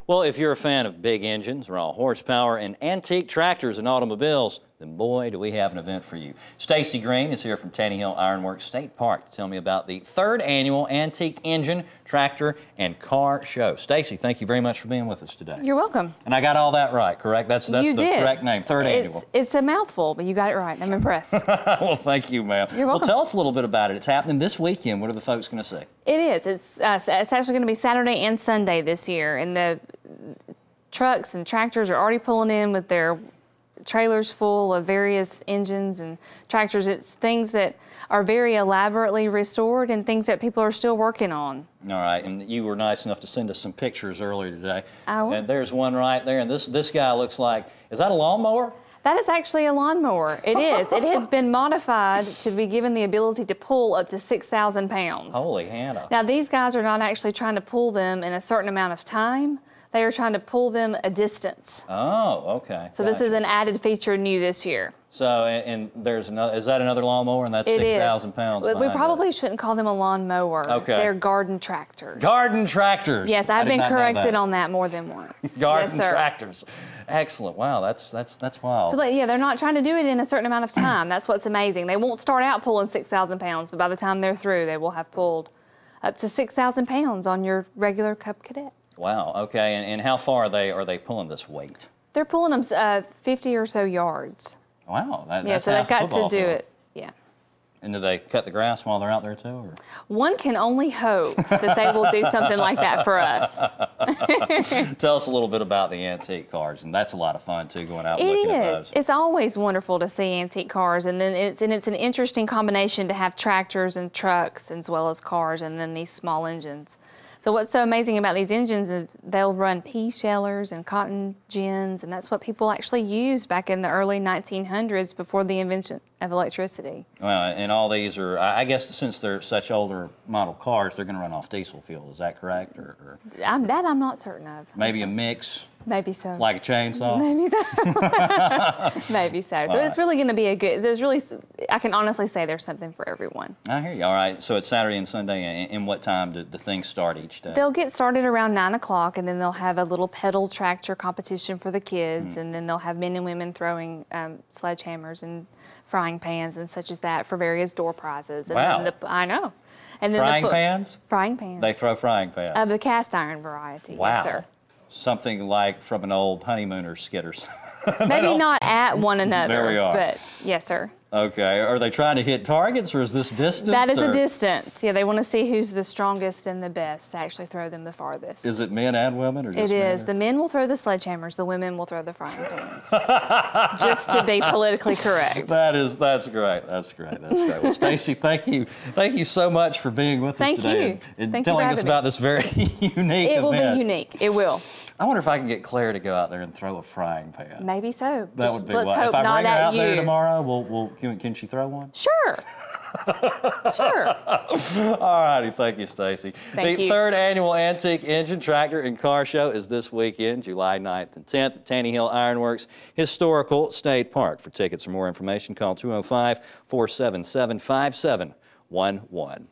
Well, if you're a fan of big engines, raw horsepower, and antique tractors and automobiles, then boy, do we have an event for you. Stacy Green is here from Tannehill Ironworks State Park to tell me about the 3rd annual Antique Engine, Tractor, and Car Show. Stacy, thank you very much for being with us today. You're welcome. And I got all that right, correct? That's the correct name, 3rd annual. It's a mouthful, but you got it right. I'm impressed. Well, thank you, ma'am. You're welcome. Well, tell us a little bit about it. It's happening this weekend. What are the folks going to see? It is. It's actually going to be Saturday and Sunday this year, and the trucks and tractors are already pulling in with their trailers full of various engines and tractors. It's things that are very elaborately restored and things that people are still working on. All right, and you were nice enough to send us some pictures earlier today. And there's one right there, and this guy looks like, is that a lawnmower? That is actually a lawnmower. It is. It has been modified to be given the ability to pull up to 6,000 pounds. Holy Hannah. Now, these guys are not actually trying to pull them in a certain amount of time. They are trying to pull them a distance. Oh, okay. So this is an added feature new this year. So, and there's another, is that another lawnmower? And that's 6,000 pounds. We probably shouldn't call them a lawnmower. Okay. They're garden tractors. Garden tractors. Yes, I've been corrected on that more than once. Garden tractors. Excellent. Wow, that's wild. So, yeah, they're not trying to do it in a certain amount of time. That's what's amazing. They won't start out pulling 6,000 pounds, but by the time they're through, they will have pulled up to 6,000 pounds on your regular Cub Cadet. Wow. Okay. And how far are they pulling this weight? They're pulling them 50 or so yards. Wow. That's so they've got to do it. Yeah. And do they cut the grass while they're out there too? Or? One can only hope that they will do something like that for us. Tell us a little bit about the antique cars, and that's a lot of fun too, going out and looking at those. It's always wonderful to see antique cars, and then it's an interesting combination to have tractors and trucks as well as cars, and then these small engines. So what's so amazing about these engines is they'll run pea shellers and cotton gins, and that's what people actually used back in the early 1900s before the invention of electricity. Well, and all these are, I guess since they're such older model cars, they're going to run off diesel fuel. Is that correct? Or I'm not certain of. Maybe a mix? Maybe so. Like a chainsaw? Maybe so. Maybe so. So it's really going to be I can honestly say there's something for everyone. I hear you. All right. So it's Saturday and Sunday. And what time do the things start each day? They'll get started around 9 o'clock, and then they'll have a little pedal tractor competition for the kids, and then they'll have men and women throwing sledgehammers and frying pans and such as that for various door prizes. And wow. I know. And then frying pans? Frying pans. They throw frying pans? Of the cast iron variety. Wow. Yes, sir. Something like from an old honeymooner skit or something. Maybe not at one another. There we are. But yes, sir. Okay. Are they trying to hit targets, or is this distance? That is a distance. Yeah, they want to see who's the strongest and the best to actually throw them the farthest. Is it men and women, or just men? It is. The men will throw the sledgehammers. The women will throw the frying pans. Just to be politically correct. That's great. That's great. That's great. Well, Stacy, thank you so much for being with us today and telling us about this very unique event. It will be unique. It will. I wonder if I can get Claire to go out there and throw a frying pan. Maybe so. That would be let's wild. hope If I not bring her at out you. there tomorrow, can she throw one? Sure. Sure. All righty. Thank you, Stacy. Thank you. The 3rd annual Antique Engine, Tractor, and Car Show is this weekend, July 9th and 10th at Tannehill Ironworks Historical State Park. For tickets or more information, call 205-477-5711.